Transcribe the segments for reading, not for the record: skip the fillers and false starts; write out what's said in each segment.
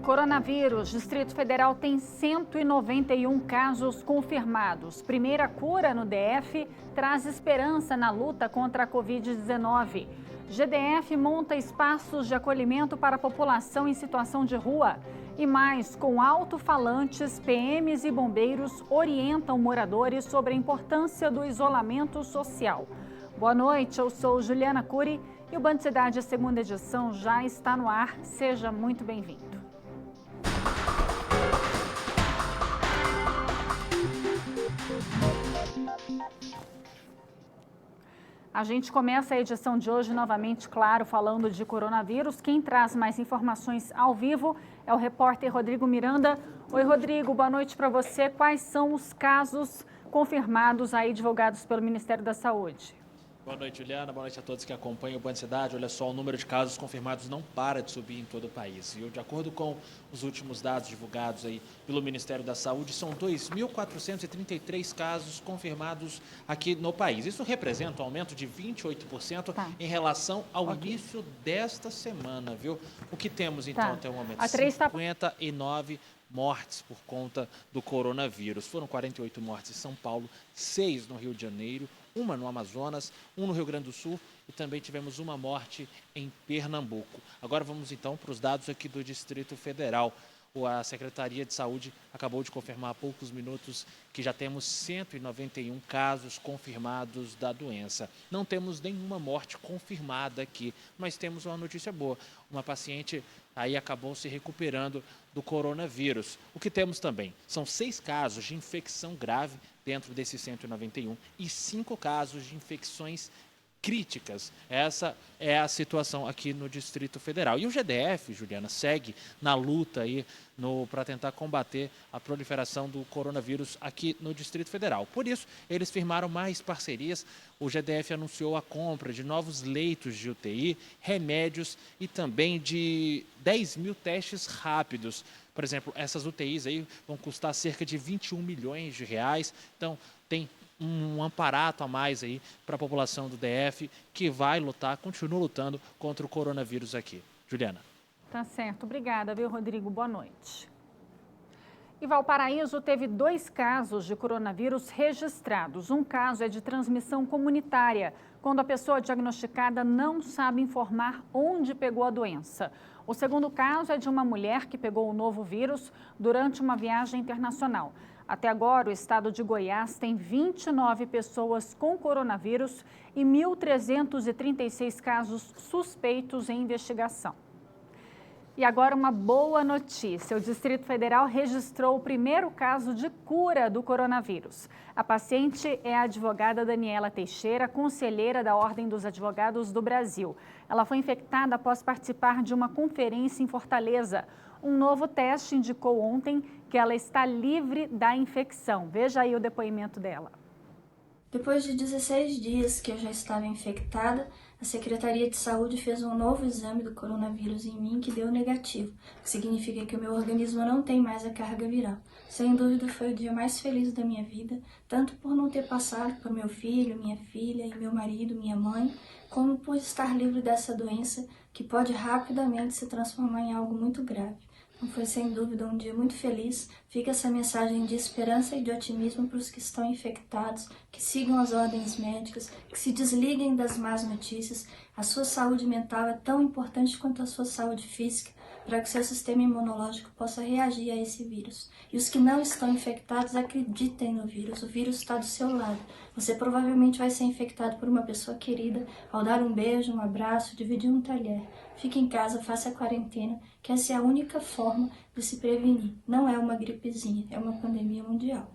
Coronavírus, Distrito Federal tem 191 casos confirmados. Primeira cura no DF traz esperança na luta contra a Covid-19. GDF monta espaços de acolhimento para a população em situação de rua. E mais, com alto-falantes, PMs e bombeiros orientam moradores sobre a importância do isolamento social. Boa noite, eu sou Juliana Cury e o Band Cidade, a segunda edição, já está no ar. Seja muito bem-vindo. A gente começa a edição de hoje novamente, claro, falando de coronavírus. Quem traz mais informações ao vivo é o repórter Rodrigo Miranda. Oi, Rodrigo, boa noite para você. Quais são os casos confirmados aí divulgados pelo Ministério da Saúde? Boa noite, Juliana. Boa noite a todos que acompanham o Band Cidade. Olha só, o número de casos confirmados não para de subir em todo o país. E de acordo com os últimos dados divulgados aí pelo Ministério da Saúde, são 2.433 casos confirmados aqui no país. Isso representa um aumento de 28% em relação ao início desta semana, viu? O que temos, então, até o momento? 59 mortes por conta do coronavírus. Foram 48 mortes em São Paulo, 6 no Rio de Janeiro, uma no Amazonas, um no Rio Grande do Sul e também tivemos uma morte em Pernambuco. Agora vamos então para os dados aqui do Distrito Federal. A Secretaria de Saúde acabou de confirmar há poucos minutos que já temos 191 casos confirmados da doença. Não temos nenhuma morte confirmada aqui, mas temos uma notícia boa. Uma paciente aí acabou se recuperando do coronavírus. O que temos também são 6 casos de infecção grave dentro desses 191 e 5 casos de infecções críticas. Essa é a situação aqui no Distrito Federal. E o GDF, Juliana, segue na luta aí para tentar combater a proliferação do coronavírus aqui no Distrito Federal. Por isso, eles firmaram mais parcerias. O GDF anunciou a compra de novos leitos de UTI, remédios e também de 10 mil testes rápidos. Por exemplo, essas UTIs aí vão custar cerca de 21 milhões de reais. Então, tem um aparato a mais aí para a população do DF que vai lutar, continua lutando contra o coronavírus aqui. Juliana. Tá certo. Obrigada, viu, Rodrigo? Boa noite. E Valparaíso teve 2 casos de coronavírus registrados. Um caso é de transmissão comunitária, quando a pessoa diagnosticada não sabe informar onde pegou a doença. O segundo caso é de uma mulher que pegou o novo vírus durante uma viagem internacional. Até agora, o estado de Goiás tem 29 pessoas com coronavírus e 1.336 casos suspeitos em investigação. E agora uma boa notícia. O Distrito Federal registrou o primeiro caso de cura do coronavírus. A paciente é a advogada Daniela Teixeira, conselheira da Ordem dos Advogados do Brasil. Ela foi infectada após participar de uma conferência em Fortaleza. Um novo teste indicou ontem que ela está livre da infecção. Veja aí o depoimento dela. Depois de 16 dias que eu já estava infectada, a Secretaria de Saúde fez um novo exame do coronavírus em mim que deu negativo, o que significa que o meu organismo não tem mais a carga viral. Sem dúvida foi o dia mais feliz da minha vida, tanto por não ter passado por meu filho, minha filha e meu marido, minha mãe, como por estar livre dessa doença que pode rapidamente se transformar em algo muito grave. Foi sem dúvida um dia muito feliz. Fica essa mensagem de esperança e de otimismo para os que estão infectados, que sigam as ordens médicas, que se desliguem das más notícias. A sua saúde mental é tão importante quanto a sua saúde física, para que seu sistema imunológico possa reagir a esse vírus. E os que não estão infectados, acreditem no vírus. O vírus está do seu lado. Você provavelmente vai ser infectado por uma pessoa querida ao dar um beijo, um abraço, dividir um talher. Fique em casa, faça a quarentena, que essa é a única forma de se prevenir. Não é uma gripezinha, é uma pandemia mundial.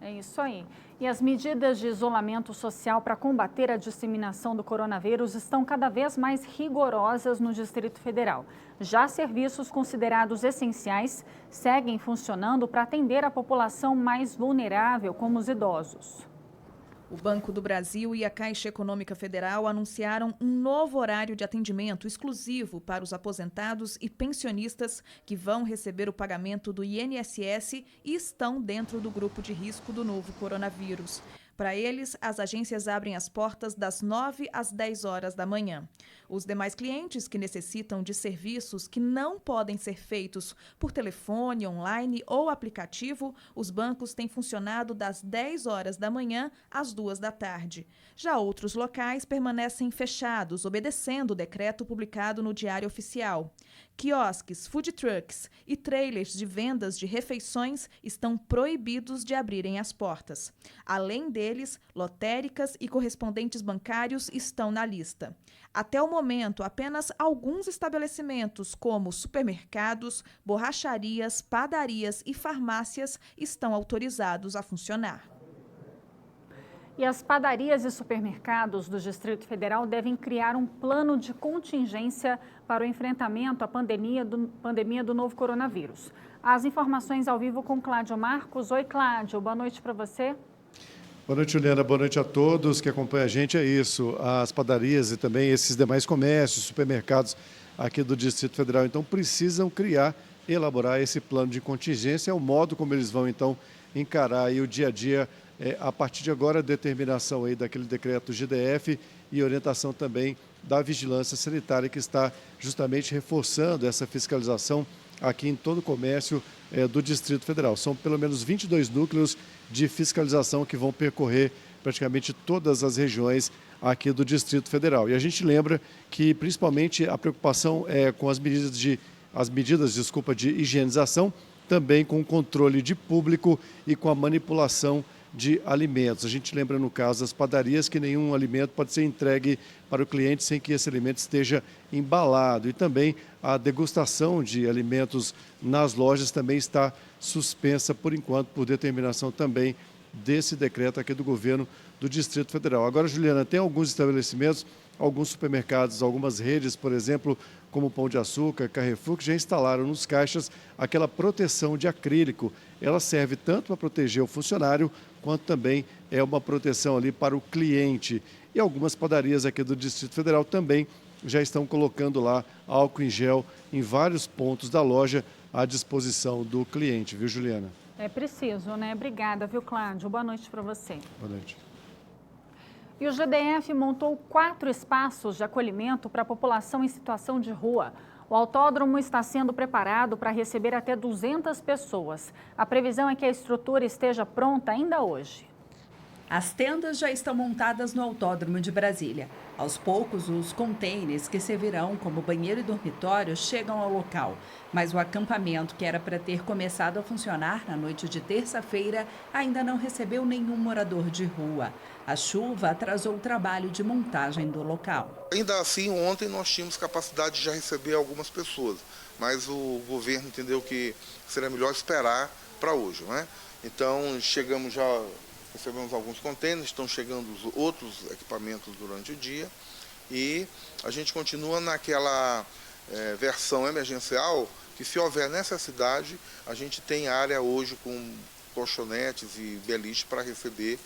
É isso aí. E as medidas de isolamento social para combater a disseminação do coronavírus estão cada vez mais rigorosas no Distrito Federal. Já serviços considerados essenciais seguem funcionando para atender a população mais vulnerável, como os idosos. O Banco do Brasil e a Caixa Econômica Federal anunciaram um novo horário de atendimento exclusivo para os aposentados e pensionistas que vão receber o pagamento do INSS e estão dentro do grupo de risco do novo coronavírus. Para eles, as agências abrem as portas das 9 às 10 horas da manhã. Os demais clientes que necessitam de serviços que não podem ser feitos por telefone, online ou aplicativo, os bancos têm funcionado das 10 horas da manhã às 2 da tarde. Já outros locais permanecem fechados, obedecendo o decreto publicado no Diário Oficial. Quiosques, food trucks e trailers de vendas de refeições estão proibidos de abrirem as portas. Além deles, lotéricas e correspondentes bancários estão na lista. Até o momento, apenas alguns estabelecimentos, como supermercados, borracharias, padarias e farmácias, estão autorizados a funcionar. E as padarias e supermercados do Distrito Federal devem criar um plano de contingência para o enfrentamento à pandemia do novo coronavírus. As informações ao vivo com Cláudio Marcos. Oi, Cláudio, boa noite para você. Boa noite, Juliana. Boa noite a todos que acompanham a gente. É isso, as padarias e também esses demais comércios, supermercados aqui do Distrito Federal, então, precisam elaborar esse plano de contingência, é o modo como eles vão, então, encarar aí o dia a dia. A partir de agora, a determinação aí daquele decreto GDF e orientação também da vigilância sanitária, que está justamente reforçando essa fiscalização aqui em todo o comércio do Distrito Federal. São pelo menos 22 núcleos de fiscalização que vão percorrer praticamente todas as regiões aqui do Distrito Federal. E a gente lembra que, principalmente, a preocupação é com as medidas de higienização, também com o controle de público e com a manipulação de alimentos. A gente lembra, no caso das padarias, que nenhum alimento pode ser entregue para o cliente sem que esse alimento esteja embalado. E também a degustação de alimentos nas lojas também está suspensa, por enquanto, por determinação também desse decreto aqui do governo do Distrito Federal. Agora, Juliana, tem alguns estabelecimentos, alguns supermercados, algumas redes, por exemplo, como Pão de Açúcar, Carrefour, que já instalaram nos caixas aquela proteção de acrílico. Ela serve tanto para proteger o funcionário, quanto também é uma proteção ali para o cliente. E algumas padarias aqui do Distrito Federal também já estão colocando lá álcool em gel em vários pontos da loja à disposição do cliente, viu, Juliana? É preciso, né? Obrigada, viu, Cláudio? Boa noite para você. Boa noite. E o GDF montou 4 espaços de acolhimento para a população em situação de rua. O autódromo está sendo preparado para receber até 200 pessoas. A previsão é que a estrutura esteja pronta ainda hoje. As tendas já estão montadas no Autódromo de Brasília. Aos poucos, os contêineres que servirão como banheiro e dormitório chegam ao local. Mas o acampamento, que era para ter começado a funcionar na noite de terça-feira, ainda não recebeu nenhum morador de rua. A chuva atrasou o trabalho de montagem do local. Ainda assim, ontem nós tínhamos capacidade de já receber algumas pessoas, mas o governo entendeu que seria melhor esperar para hoje, né? Então, recebemos alguns contêineres, estão chegando os outros equipamentos durante o dia e a gente continua naquela versão emergencial que, se houver necessidade, a gente tem área hoje com colchonetes e beliche para receber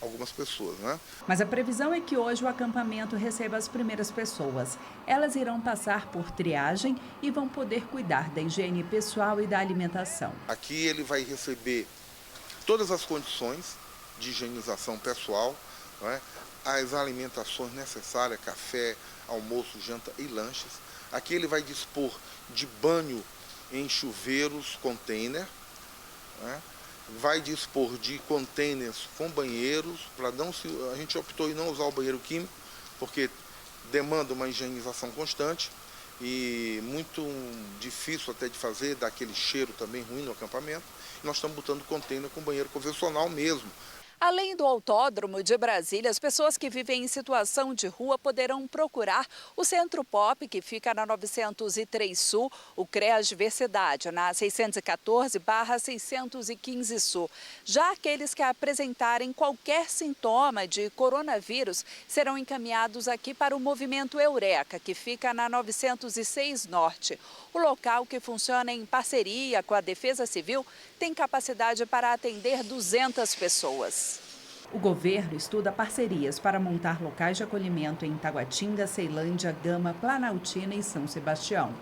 algumas pessoas, né? Mas a previsão é que hoje o acampamento receba as primeiras pessoas. Elas irão passar por triagem e vão poder cuidar da higiene pessoal e da alimentação. Aqui ele vai receber todas as condições de higienização pessoal, né? As alimentações necessárias, café, almoço, janta e lanches. Aqui ele vai dispor de banho em chuveiros, container, né? Vai dispor de contêineres com banheiros, a gente optou em não usar o banheiro químico, porque demanda uma higienização constante e muito difícil até de fazer, dá aquele cheiro também ruim no acampamento. E nós estamos botando container com banheiro convencional mesmo. Além do Autódromo de Brasília, as pessoas que vivem em situação de rua poderão procurar o Centro Pop, que fica na 903 Sul, o CREAS Diversidade, na 614/615 Sul. Já aqueles que apresentarem qualquer sintoma de coronavírus serão encaminhados aqui para o Movimento Eureka, que fica na 906 Norte. O local, que funciona em parceria com a Defesa Civil, tem capacidade para atender 200 pessoas. O governo estuda parcerias para montar locais de acolhimento em Taguatinga, Ceilândia, Gama, Planaltina e São Sebastião.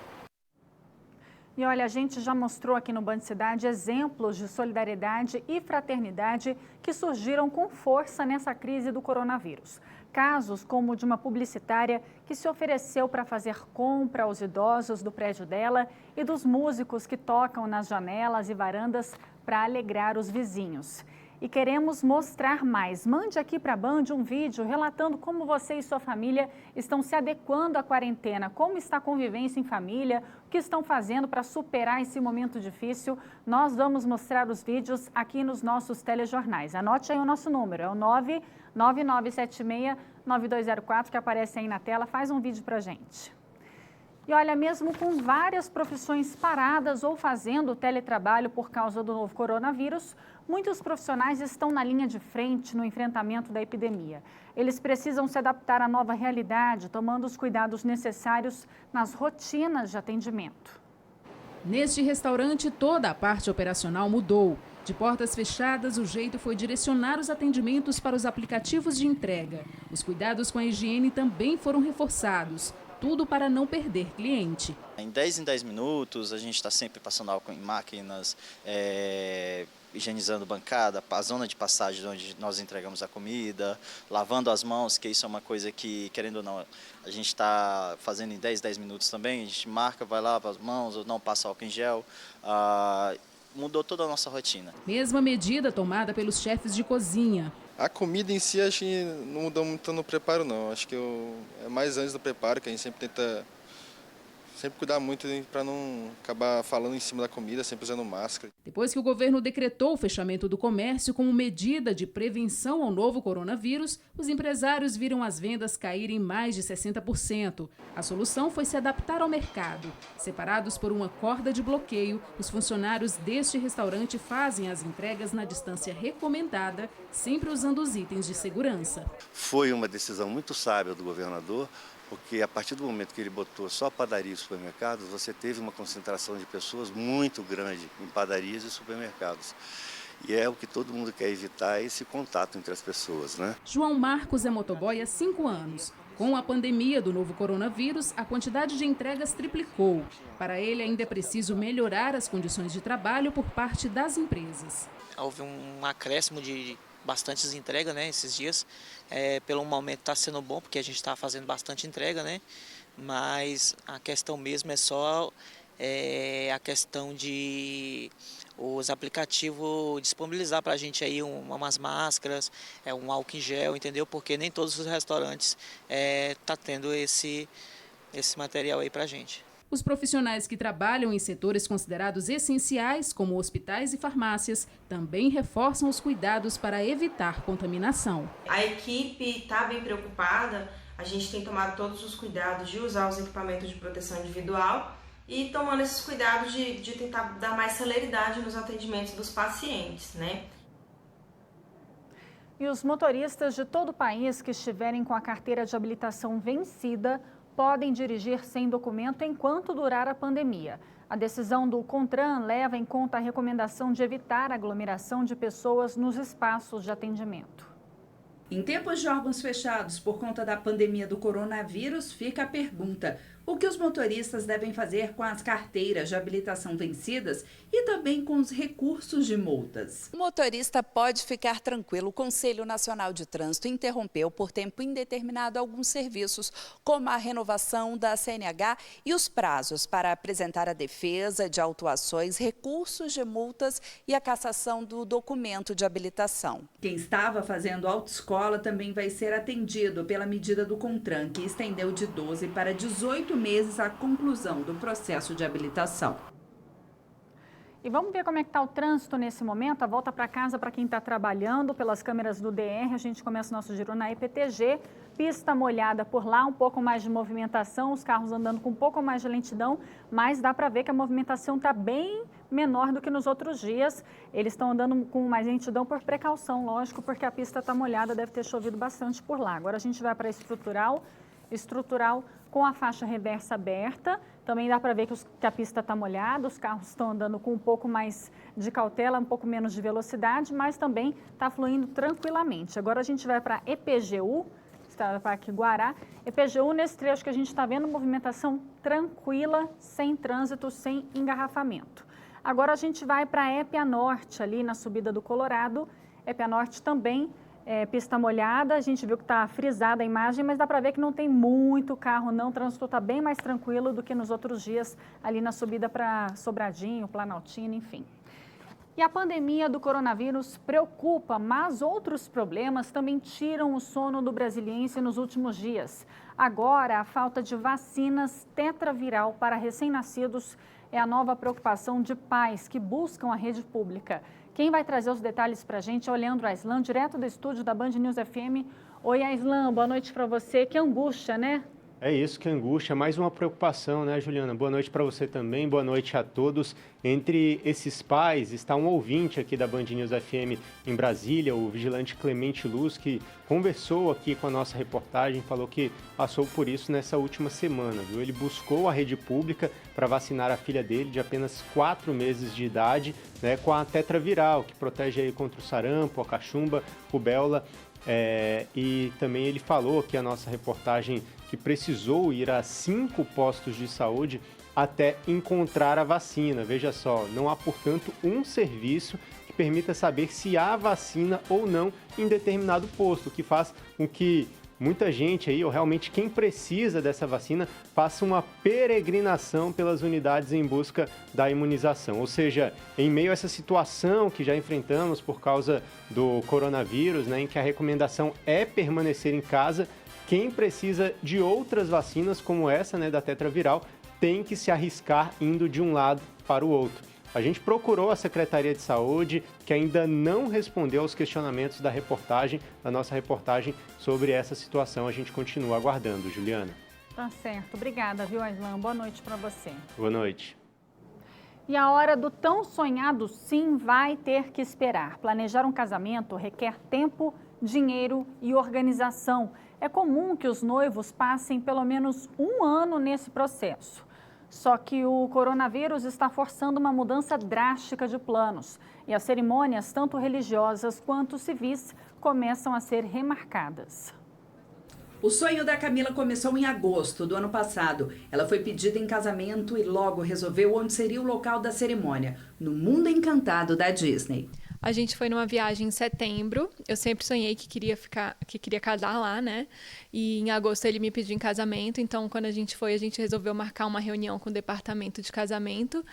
E olha, a gente já mostrou aqui no Band Cidade exemplos de solidariedade e fraternidade que surgiram com força nessa crise do coronavírus. Casos como o de uma publicitária que se ofereceu para fazer compra aos idosos do prédio dela e dos músicos que tocam nas janelas e varandas para alegrar os vizinhos. E queremos mostrar mais. Mande aqui para a Band um vídeo relatando como você e sua família estão se adequando à quarentena, como está a convivência em família, o que estão fazendo para superar esse momento difícil. Nós vamos mostrar os vídeos aqui nos nossos telejornais. Anote aí o nosso número, é o 99976-9204, que aparece aí na tela. Faz um vídeo para a gente. E olha, mesmo com várias profissões paradas ou fazendo teletrabalho por causa do novo coronavírus, muitos profissionais estão na linha de frente no enfrentamento da epidemia. Eles precisam se adaptar à nova realidade, tomando os cuidados necessários nas rotinas de atendimento. Neste restaurante, toda a parte operacional mudou. De portas fechadas, o jeito foi direcionar os atendimentos para os aplicativos de entrega. Os cuidados com a higiene também foram reforçados. Tudo para não perder cliente. Em 10 minutos, a gente está sempre passando álcool em máquinas, higienizando bancada, a zona de passagem onde nós entregamos a comida, lavando as mãos, que isso é uma coisa que, querendo ou não, a gente está fazendo em 10 minutos também. A gente marca, vai lá, lava as mãos, ou não passa álcool em gel. Mudou toda a nossa rotina. Mesma medida tomada pelos chefes de cozinha. A comida em si, acho que não mudou muito no preparo, não. Acho que é mais antes do preparo, que a gente sempre tenta cuidar muito para não acabar falando em cima da comida, sempre usando máscara. Depois que o governo decretou o fechamento do comércio como medida de prevenção ao novo coronavírus, os empresários viram as vendas caírem mais de 60%. A solução foi se adaptar ao mercado. Separados por uma corda de bloqueio, os funcionários deste restaurante fazem as entregas na distância recomendada, sempre usando os itens de segurança. Foi uma decisão muito sábia do governador, porque a partir do momento que ele botou só padaria e supermercados, você teve uma concentração de pessoas muito grande em padarias e supermercados. E é o que todo mundo quer evitar, esse contato entre as pessoas, né? João Marcos é motoboy há 5 anos. Com a pandemia do novo coronavírus, a quantidade de entregas triplicou. Para ele, ainda é preciso melhorar as condições de trabalho por parte das empresas. Houve um acréscimo de bastantes entregas, né, esses dias. Pelo momento está sendo bom, porque a gente está fazendo bastante entrega, né? Mas a questão mesmo é só a questão de os aplicativos disponibilizar para a gente aí umas máscaras, um álcool em gel, entendeu? Porque nem todos os restaurantes tá tendo esse material aí para a gente. Os profissionais que trabalham em setores considerados essenciais, como hospitais e farmácias, também reforçam os cuidados para evitar contaminação. A equipe está bem preocupada, a gente tem tomado todos os cuidados de usar os equipamentos de proteção individual e tomando esses cuidados de tentar dar mais celeridade nos atendimentos dos pacientes, né? E os motoristas de todo o país que estiverem com a carteira de habilitação vencida podem dirigir sem documento enquanto durar a pandemia. A decisão do CONTRAN leva em conta a recomendação de evitar a aglomeração de pessoas nos espaços de atendimento. Em tempos de órgãos fechados por conta da pandemia do coronavírus, fica a pergunta: o que os motoristas devem fazer com as carteiras de habilitação vencidas e também com os recursos de multas? O motorista pode ficar tranquilo. O Conselho Nacional de Trânsito interrompeu por tempo indeterminado alguns serviços, como a renovação da CNH e os prazos para apresentar a defesa de autuações, recursos de multas e a cassação do documento de habilitação. Quem estava fazendo autoescola também vai ser atendido pela medida do CONTRAN, que estendeu de 12 para 18 meses a conclusão do processo de habilitação. E vamos ver como é que está o trânsito nesse momento. A volta para casa para quem está trabalhando pelas câmeras do DR. A gente começa o nosso giro na EPTG. Pista molhada por lá, um pouco mais de movimentação, os carros andando com um pouco mais de lentidão, mas dá para ver que a movimentação está bem menor do que nos outros dias. Eles estão andando com mais lentidão por precaução, lógico, porque a pista está molhada, deve ter chovido bastante por lá. Agora a gente vai para a estrutural com a faixa reversa aberta. Também dá para ver que a pista está molhada, os carros estão andando com um pouco mais de cautela, um pouco menos de velocidade, mas também está fluindo tranquilamente. Agora a gente vai para a EPGU, Parque Guará. EPGU, nesse trecho que a gente está vendo, movimentação tranquila, sem trânsito, sem engarrafamento. Agora a gente vai para a Épia Norte, ali na subida do Colorado. Épia Norte também, pista molhada, a gente viu que está frisada a imagem, mas dá para ver que não tem muito carro não, o trânsito está bem mais tranquilo do que nos outros dias, ali na subida para Sobradinho, Planaltina, enfim. E a pandemia do coronavírus preocupa, mas outros problemas também tiram o sono do brasiliense nos últimos dias. Agora, a falta de vacinas tetraviral para recém-nascidos é a nova preocupação de pais que buscam a rede pública. Quem vai trazer os detalhes para a gente é o Leandro Aislan, direto do estúdio da Band News FM. Oi, Aislan, boa noite para você. Que angústia, né? É isso, que angústia. Mais uma preocupação, né, Juliana? Boa noite para você também, boa noite a todos. Entre esses pais está um ouvinte aqui da Band News FM em Brasília, o vigilante Clemente Luz, que conversou aqui com a nossa reportagem, falou que passou por isso nessa última semana, viu? Ele buscou a rede pública para vacinar a filha dele, de apenas 4 meses de idade, né, com a tetraviral, que protege aí contra o sarampo, a cachumba, rubéola. E também ele falou aqui a nossa reportagem que precisou ir a 5 postos de saúde até encontrar a vacina. Veja só, não há, portanto, um serviço que permita saber se há vacina ou não em determinado posto, o que faz com que muita gente aí, ou realmente quem precisa dessa vacina, faça uma peregrinação pelas unidades em busca da imunização. Ou seja, em meio a essa situação que já enfrentamos por causa do coronavírus, né, em que a recomendação é permanecer em casa, quem precisa de outras vacinas como essa, né, da tetraviral, tem que se arriscar indo de um lado para o outro. A gente procurou a Secretaria de Saúde, que ainda não respondeu aos questionamentos da nossa reportagem sobre essa situação. A gente continua aguardando, Juliana. Tá certo. Obrigada, viu, Aislan? Boa noite para você. Boa noite. E a hora do tão sonhado sim vai ter que esperar. Planejar um casamento requer tempo, dinheiro e organização. É comum que os noivos passem pelo menos 1 ano nesse processo. Só que o coronavírus está forçando uma mudança drástica de planos. E as cerimônias, tanto religiosas quanto civis, começam a ser remarcadas. O sonho da Camila começou em agosto do ano passado. Ela foi pedida em casamento e logo resolveu onde seria o local da cerimônia, no mundo encantado da Disney. A gente foi numa viagem em setembro. Eu sempre sonhei que queria casar lá, né? E em agosto ele me pediu em casamento. Então, quando a gente foi, a gente resolveu marcar uma reunião com o departamento de casamento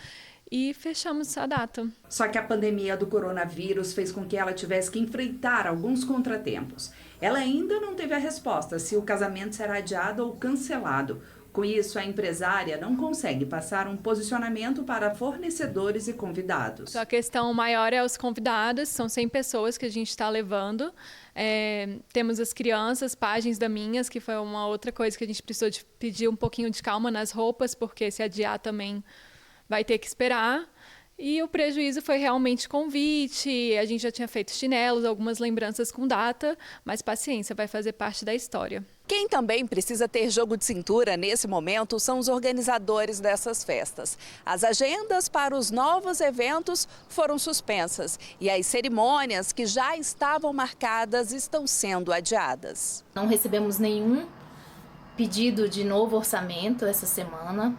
e fechamos a data. Só que a pandemia do coronavírus fez com que ela tivesse que enfrentar alguns contratempos. Ela ainda não teve a resposta se o casamento será adiado ou cancelado. Com isso, a empresária não consegue passar um posicionamento para fornecedores e convidados. A questão maior é os convidados, são 100 pessoas que a gente está levando. Temos as crianças, pajens da Minhas, que foi uma outra coisa que a gente precisou de pedir um pouquinho de calma nas roupas, porque se adiar também vai ter que esperar. E o prejuízo foi realmente convite, a gente já tinha feito chinelos, algumas lembranças com data, mas paciência, vai fazer parte da história. Quem também precisa ter jogo de cintura nesse momento são os organizadores dessas festas. As agendas para os novos eventos foram suspensas e as cerimônias que já estavam marcadas estão sendo adiadas. Não recebemos nenhum pedido de novo orçamento essa semana.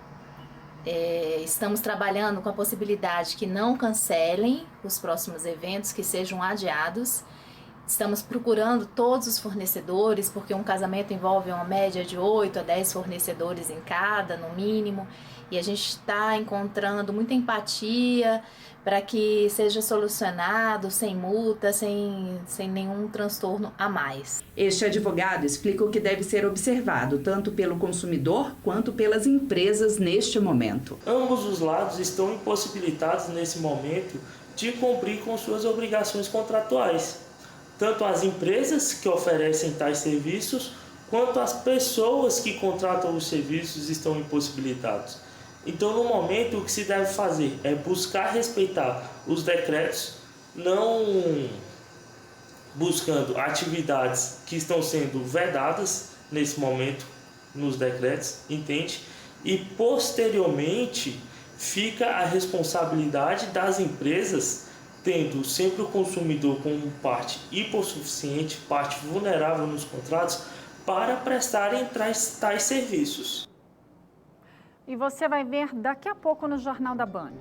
Estamos trabalhando com a possibilidade que não cancelem os próximos eventos, que sejam adiados. Estamos procurando todos os fornecedores, porque um casamento envolve uma média de 8 a 10 fornecedores em cada, no mínimo. E a gente está encontrando muita empatia para que seja solucionado sem multa, sem nenhum transtorno a mais. Este advogado explica o que deve ser observado, tanto pelo consumidor quanto pelas empresas neste momento. Ambos os lados estão impossibilitados nesse momento de cumprir com suas obrigações contratuais. Tanto as empresas que oferecem tais serviços, quanto as pessoas que contratam os serviços estão impossibilitados. Então, no momento, o que se deve fazer é buscar respeitar os decretos, não buscando atividades que estão sendo vedadas nesse momento nos decretos, entende? E, posteriormente, fica a responsabilidade das empresas, tendo sempre o consumidor como parte hipossuficiente, parte vulnerável nos contratos, para prestarem tais serviços. E você vai ver daqui a pouco no Jornal da Band.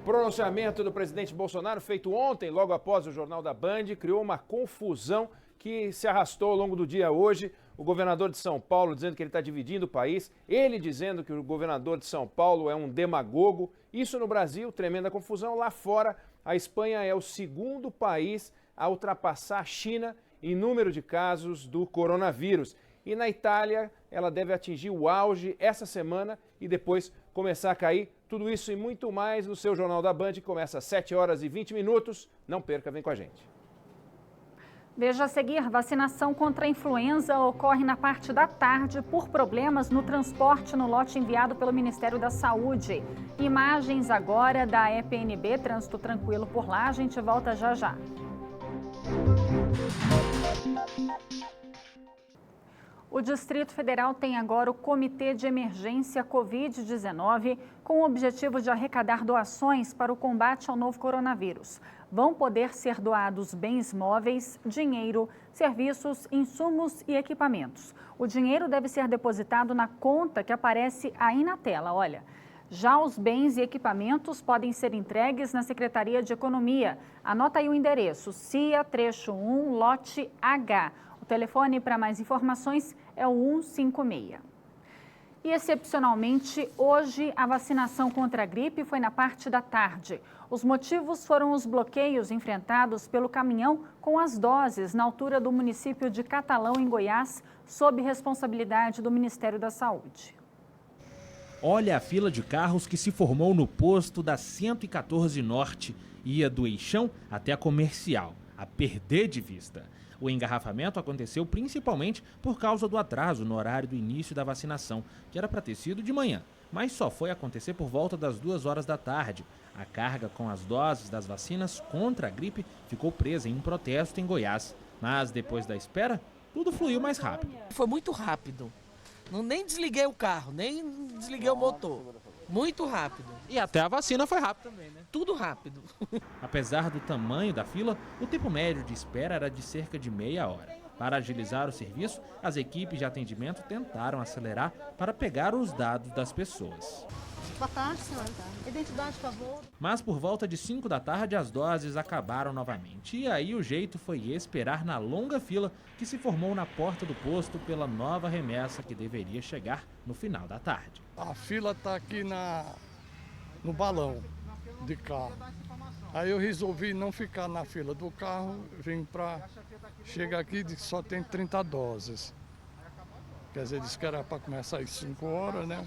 Pronunciamento do presidente Bolsonaro feito ontem, logo após o Jornal da Band, criou uma confusão que se arrastou ao longo do dia hoje. O governador de São Paulo dizendo que ele está dividindo o país, ele dizendo que o governador de São Paulo é um demagogo. Isso no Brasil, tremenda confusão. Lá fora, a Espanha é o segundo país a ultrapassar a China em número de casos do coronavírus. E na Itália, ela deve atingir o auge essa semana e depois começar a cair. Tudo isso e muito mais no seu Jornal da Band, que começa às 7h20. Não perca, vem com a gente. Veja a seguir, vacinação contra a influenza ocorre na parte da tarde por problemas no transporte no lote enviado pelo Ministério da Saúde. Imagens agora da EPNB, trânsito tranquilo por lá, a gente volta já já. O Distrito Federal tem agora o Comitê de Emergência Covid-19 com o objetivo de arrecadar doações para o combate ao novo coronavírus. Vão poder ser doados bens móveis, dinheiro, serviços, insumos e equipamentos. O dinheiro deve ser depositado na conta que aparece aí na tela, olha. Já os bens e equipamentos podem ser entregues na Secretaria de Economia. Anota aí o endereço, CIA, trecho 1, lote H. O telefone para mais informações é o 156. E, excepcionalmente, hoje a vacinação contra a gripe foi na parte da tarde. Os motivos foram os bloqueios enfrentados pelo caminhão com as doses na altura do município de Catalão, em Goiás, sob responsabilidade do Ministério da Saúde. Olha a fila de carros que se formou no posto da 114 Norte. Ia do Eixão até a Comercial, a perder de vista. O engarrafamento aconteceu principalmente por causa do atraso no horário do início da vacinação, que era para ter sido de manhã, mas só foi acontecer por volta das 2h da tarde. A carga com as doses das vacinas contra a gripe ficou presa em um protesto em Goiás. Mas depois da espera, tudo fluiu mais rápido. Foi muito rápido. Nem desliguei o carro, nem desliguei o motor. Muito rápido. E até a vacina foi rápido também, né? Tudo rápido. Apesar do tamanho da fila, o tempo médio de espera era de cerca de meia hora. Para agilizar o serviço, as equipes de atendimento tentaram acelerar para pegar os dados das pessoas. Boa tarde, senhora. Identidade, por favor. Mas por volta de 5 da tarde, as doses acabaram novamente. E aí o jeito foi esperar na longa fila que se formou na porta do posto pela nova remessa que deveria chegar no final da tarde. A fila está aqui no balão de carro. Aí eu resolvi não ficar na fila do carro, vim para chegar aqui e só tem 30 doses. Quer dizer, disse que era para começar às 5 horas, né?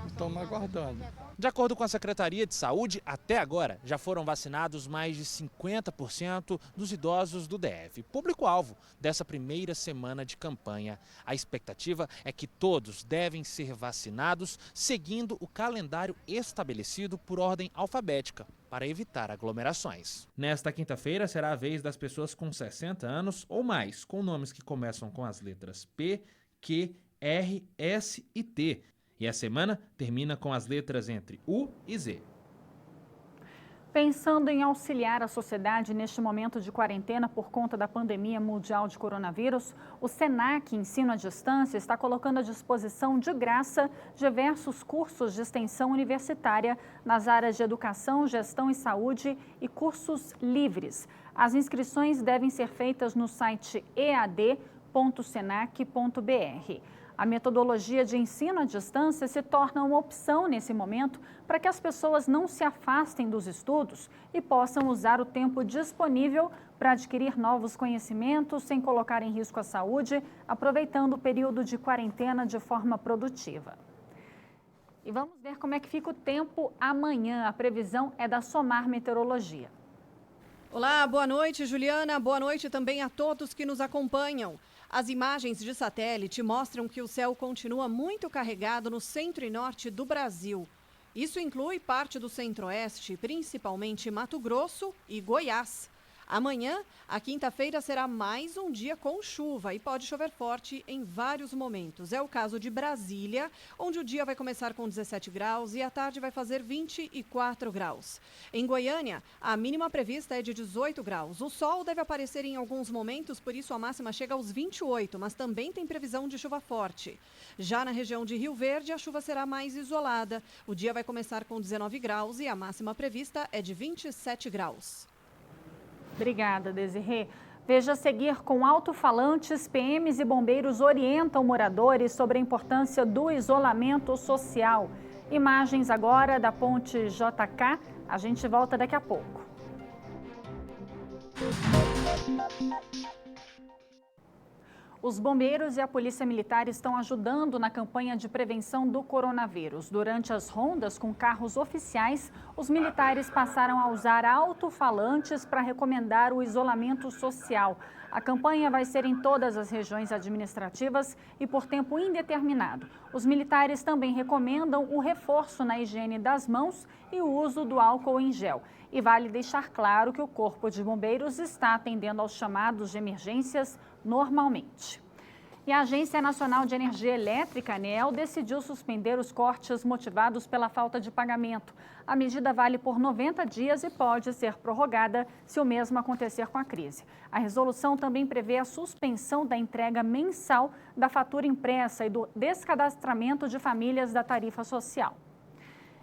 Estamos aguardando. De acordo com a Secretaria de Saúde, até agora já foram vacinados mais de 50% dos idosos do DF, público-alvo dessa primeira semana de campanha. A expectativa é que todos devem ser vacinados seguindo o calendário estabelecido por ordem alfabética, para evitar aglomerações. Nesta quinta-feira será a vez das pessoas com 60 anos ou mais, com nomes que começam com as letras P, Q, R, S e T. E a semana termina com as letras entre U e Z. Pensando em auxiliar a sociedade neste momento de quarentena por conta da pandemia mundial de coronavírus, o SENAC Ensino à Distância está colocando à disposição de graça diversos cursos de extensão universitária nas áreas de educação, gestão e saúde e cursos livres. As inscrições devem ser feitas no site ead.senac.br. A metodologia de ensino à distância se torna uma opção nesse momento para que as pessoas não se afastem dos estudos e possam usar o tempo disponível para adquirir novos conhecimentos sem colocar em risco a saúde, aproveitando o período de quarentena de forma produtiva. E vamos ver como é que fica o tempo amanhã. A previsão é da Somar Meteorologia. Olá, boa noite, Juliana. Boa noite também a todos que nos acompanham. As imagens de satélite mostram que o céu continua muito carregado no centro e norte do Brasil. Isso inclui parte do centro-oeste, principalmente Mato Grosso e Goiás. Amanhã, a quinta-feira, será mais um dia com chuva e pode chover forte em vários momentos. É o caso de Brasília, onde o dia vai começar com 17 graus e à tarde vai fazer 24 graus. Em Goiânia, a mínima prevista é de 18 graus. O sol deve aparecer em alguns momentos, por isso a máxima chega aos 28, mas também tem previsão de chuva forte. Já na região de Rio Verde, a chuva será mais isolada. O dia vai começar com 19 graus e a máxima prevista é de 27 graus. Obrigada, Desirê. Veja a seguir: com alto-falantes, PMs e bombeiros orientam moradores sobre a importância do isolamento social. Imagens agora da ponte JK. A gente volta daqui a pouco. Os bombeiros e a Polícia Militar estão ajudando na campanha de prevenção do coronavírus. Durante as rondas com carros oficiais, os militares passaram a usar alto-falantes para recomendar o isolamento social. A campanha vai ser em todas as regiões administrativas e por tempo indeterminado. Os militares também recomendam o reforço na higiene das mãos e o uso do álcool em gel. E vale deixar claro que o Corpo de Bombeiros está atendendo aos chamados de emergências normalmente. E a Agência Nacional de Energia Elétrica, ANEEL, decidiu suspender os cortes motivados pela falta de pagamento. A medida vale por 90 dias e pode ser prorrogada se o mesmo acontecer com a crise. A resolução também prevê a suspensão da entrega mensal da fatura impressa e do descadastramento de famílias da tarifa social.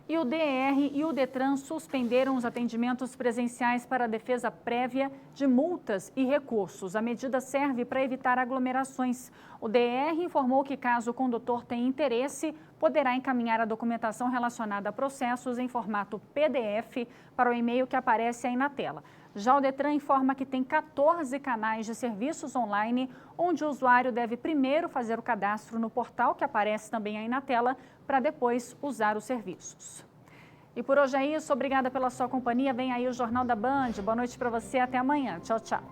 E o DR e o Detran suspenderam os atendimentos presenciais para a defesa prévia de multas e recursos. A medida serve para evitar aglomerações. O DR informou que, caso o condutor tenha interesse, poderá encaminhar a documentação relacionada a processos em formato PDF para o e-mail que aparece aí na tela. Já o Detran informa que tem 14 canais de serviços online, onde o usuário deve primeiro fazer o cadastro no portal, que aparece também aí na tela, para depois usar os serviços. E por hoje é isso. Obrigada pela sua companhia. Vem aí o Jornal da Band. Boa noite para você. Até amanhã. Tchau, tchau.